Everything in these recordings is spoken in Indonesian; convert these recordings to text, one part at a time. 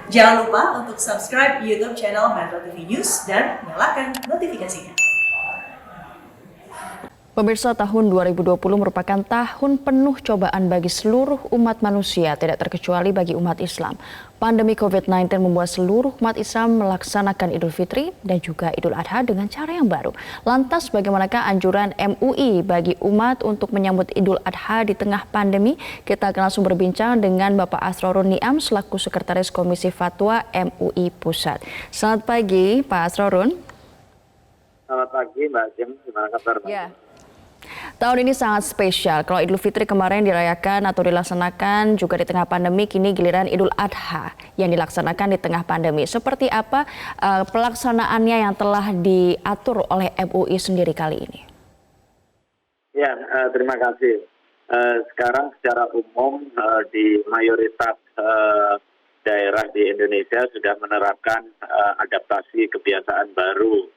Jangan lupa untuk subscribe YouTube channel Metro TV News dan nyalakan notifikasinya. Pemirsa, tahun 2020 merupakan tahun penuh cobaan bagi seluruh umat manusia, tidak terkecuali bagi umat Islam. Pandemi COVID-19 membuat seluruh umat Islam melaksanakan Idul Fitri dan juga Idul Adha dengan cara yang baru. Lantas, bagaimanakah anjuran MUI bagi umat untuk menyambut Idul Adha di tengah pandemi? Kita akan langsung berbincang dengan Bapak Asrorun Niam selaku Sekretaris Komisi Fatwa MUI Pusat. Selamat pagi, Pak Asrorun. Selamat pagi, Mbak Jem. Gimana kabar, Mbak? Ya. Tahun ini sangat spesial. Kalau Idul Fitri kemarin dirayakan atau dilaksanakan juga di tengah pandemi, kini giliran Idul Adha yang dilaksanakan di tengah pandemi. Seperti apa pelaksanaannya yang telah diatur oleh MUI sendiri kali ini? Ya, terima kasih. Sekarang secara umum di mayoritas daerah di Indonesia sudah menerapkan adaptasi kebiasaan baru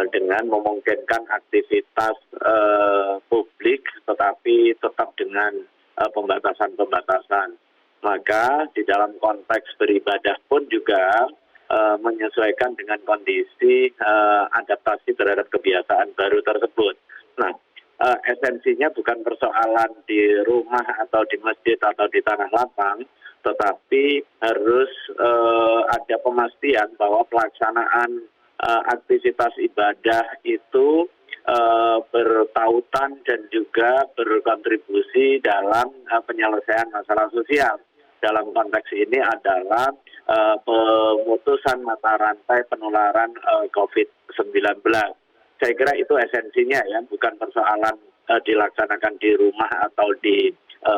dengan memungkinkan aktivitas publik tetapi tetap dengan pembatasan-pembatasan. Maka di dalam konteks beribadah pun juga menyesuaikan dengan kondisi adaptasi terhadap kebiasaan baru tersebut. Nah, esensinya bukan persoalan di rumah atau di masjid atau di tanah lapang, tetapi harus ada pemastian bahwa pelaksanaan aktivitas ibadah itu bertautan dan juga berkontribusi dalam penyelesaian masalah sosial. Dalam konteks ini adalah pemutusan mata rantai penularan COVID-19. Saya kira itu esensinya ya, bukan persoalan dilaksanakan di rumah atau di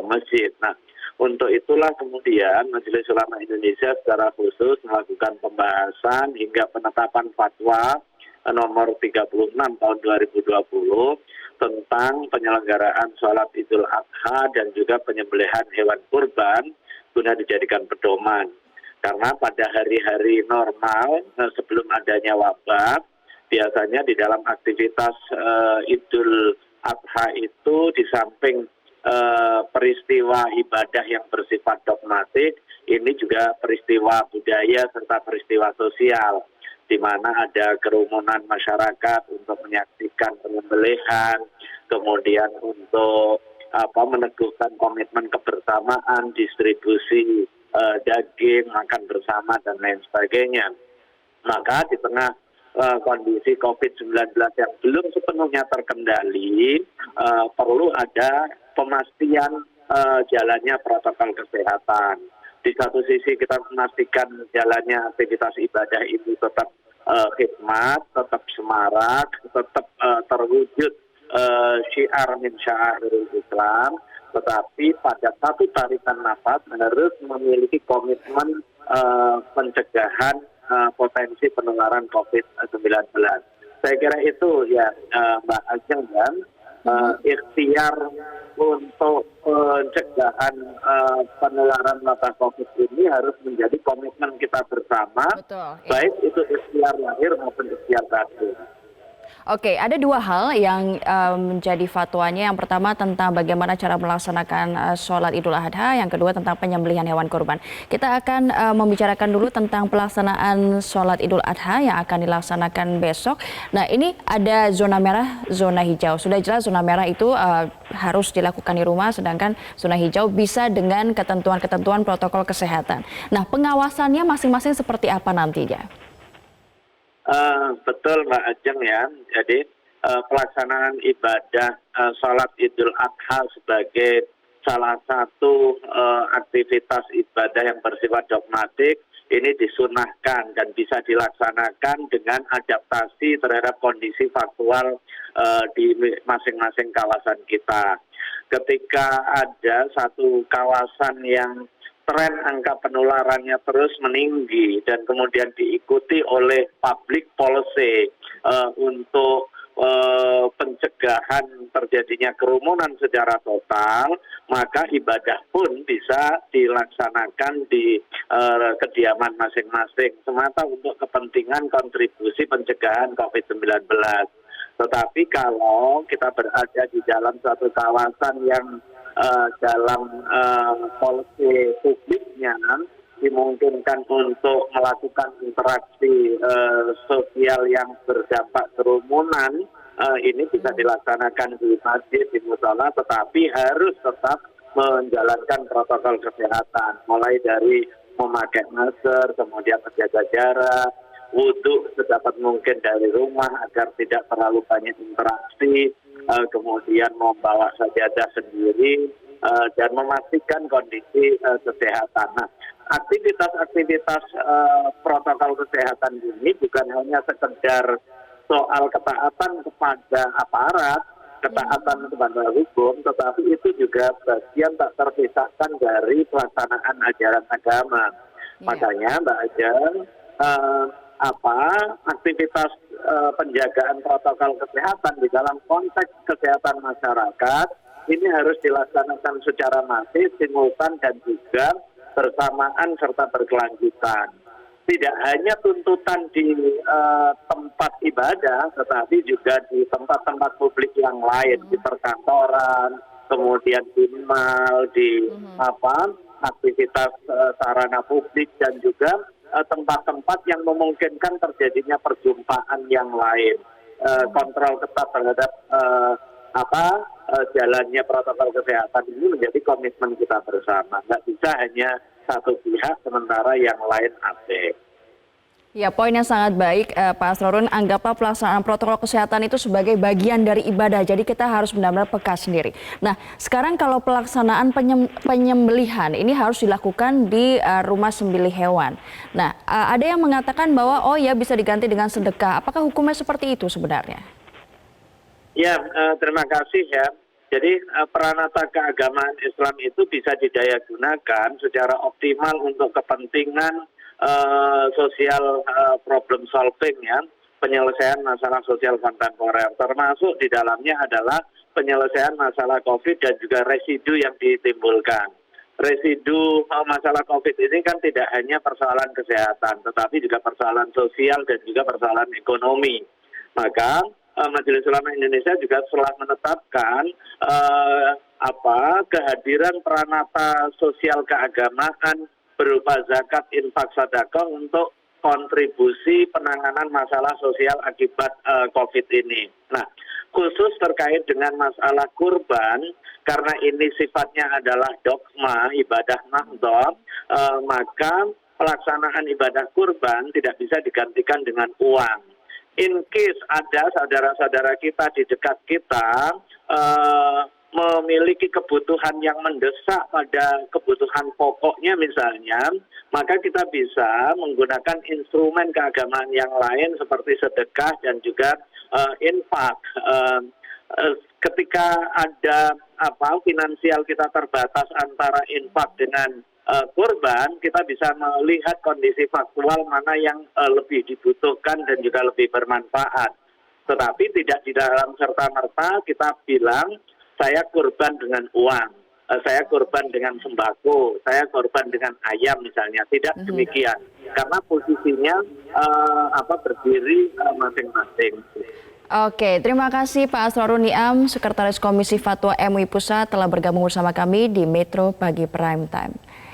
masjid. Nah, untuk itulah kemudian Majelis Ulama Indonesia secara khusus melakukan pembahasan hingga penetapan fatwa nomor 36 tahun 2020 tentang penyelenggaraan sholat Idul Adha dan juga penyembelihan hewan kurban guna dijadikan pedoman. Karena pada hari-hari normal sebelum adanya wabah, biasanya di dalam aktivitas Idul Adha itu di samping peristiwa ibadah yang bersifat dogmatik, ini juga peristiwa budaya serta peristiwa sosial, di mana ada kerumunan masyarakat untuk menyaksikan penyembelihan, kemudian untuk meneguhkan komitmen kebersamaan, distribusi daging, makan bersama, dan lain sebagainya. Maka di tengah kondisi COVID-19 yang belum sepenuhnya terkendali, perlu ada pemastian jalannya protokol kesehatan. Di satu sisi kita memastikan jalannya aktivitas ibadah itu tetap khidmat, tetap semarak, tetap terwujud syiar min sya'airil Islam, tetapi pada satu tarikan nafas harus memiliki komitmen pencegahan potensi penularan COVID-19. Saya kira itu ya Mbak Ajeng, dan ikhtiar untuk pencegahan penularan wabah COVID ini harus menjadi komitmen kita bersama. Betul, ya. Baik itu ikhtiar lahir maupun ikhtiar batin. Oke, ada dua hal yang menjadi fatwanya. Yang pertama tentang bagaimana cara melaksanakan sholat Idul Adha, yang kedua tentang penyembelihan hewan kurban. Kita akan membicarakan dulu tentang pelaksanaan sholat Idul Adha yang akan dilaksanakan besok. Nah, ini ada zona merah, zona hijau. Sudah jelas zona merah itu harus dilakukan di rumah, sedangkan zona hijau bisa dengan ketentuan-ketentuan protokol kesehatan. Nah, pengawasannya masing-masing seperti apa nantinya? Betul Mbak Ajeng ya, jadi pelaksanaan ibadah sholat Idul Adha sebagai salah satu aktivitas ibadah yang bersifat dogmatik ini disunahkan dan bisa dilaksanakan dengan adaptasi terhadap kondisi faktual di masing-masing kawasan kita. Ketika ada satu kawasan yang tren angka penularannya terus meninggi dan kemudian diikuti oleh public policy untuk pencegahan terjadinya kerumunan secara total, maka ibadah pun bisa dilaksanakan di kediaman masing-masing semata untuk kepentingan kontribusi pencegahan COVID-19. Tetapi kalau kita berada di dalam suatu kawasan yang dalam policy publiknya dimungkinkan untuk melakukan interaksi sosial yang berdampak kerumunan, ini bisa dilaksanakan di masjid, di musola, tetapi harus tetap menjalankan protokol kesehatan, mulai dari memakai masker, kemudian menjaga jarak, wudhu sedapat mungkin dari rumah agar tidak terlalu banyak interaksi, kemudian membawa sajadah sendiri, dan memastikan kondisi kesehatan. Nah, aktivitas-aktivitas protokol kesehatan ini bukan hanya sekedar soal ketaatan kepada aparat, ketaatan kepada hukum, tetapi itu juga bagian tak terpisahkan dari pelaksanaan ajaran agama. Makanya Mbak Ajeng, aktivitas penjagaan protokol kesehatan di dalam konteks kesehatan masyarakat ini harus dilaksanakan secara masif, simultan, dan juga bersamaan serta berkelanjutan. Tidak hanya tuntutan di tempat ibadah, tetapi juga di tempat-tempat publik yang lain, di perkantoran, kemudian di mal, di aktivitas sarana publik, dan juga tempat-tempat yang memungkinkan terjadinya perjumpaan yang lain. Kontrol ketat terhadap jalannya protokol kesehatan ini menjadi komitmen kita bersama. Nggak bisa hanya satu pihak sementara yang lain abe. Ya, poin yang sangat baik Pak Asrorun. Anggaplah pelaksanaan protokol kesehatan itu sebagai bagian dari ibadah. Jadi kita harus benar-benar peka sendiri. Nah, sekarang kalau pelaksanaan penyembelihan ini harus dilakukan di rumah sembelih hewan. Nah, ada yang mengatakan bahwa bisa diganti dengan sedekah. Apakah hukumnya seperti itu sebenarnya? Ya, terima kasih ya. Jadi peranata keagamaan Islam itu bisa didayagunakan secara optimal untuk kepentingan sosial problem solving ya, penyelesaian masalah sosial kontemporer. Termasuk di dalamnya adalah penyelesaian masalah COVID dan juga residu yang ditimbulkan. Residu masalah COVID ini kan tidak hanya persoalan kesehatan, tetapi juga persoalan sosial dan juga persoalan ekonomi. Maka Majelis Ulama Indonesia juga telah menetapkan kehadiran peranata sosial keagamaan berupa zakat, infak, sedekah untuk kontribusi penanganan masalah sosial akibat COVID ini. Nah, khusus terkait dengan masalah kurban, karena ini sifatnya adalah dogma ibadah mahdhah, maka pelaksanaan ibadah kurban tidak bisa digantikan dengan uang. In case ada saudara-saudara kita di dekat kita memiliki kebutuhan yang mendesak pada kebutuhan pokoknya misalnya, maka kita bisa menggunakan instrumen keagamaan yang lain seperti sedekah dan juga infak. Ketika ada finansial kita terbatas antara infak dengan kurban, kita bisa melihat kondisi faktual mana yang lebih dibutuhkan dan juga lebih bermanfaat. Tetapi tidak di dalam serta-merta kita bilang saya kurban dengan uang, saya kurban dengan sembako, saya kurban dengan ayam misalnya. Tidak demikian, karena posisinya berdiri masing-masing. Oke, terima kasih Pak Asrorun Niam, Sekretaris Komisi Fatwa MUI Pusat telah bergabung bersama kami di Metro Pagi Prime Time.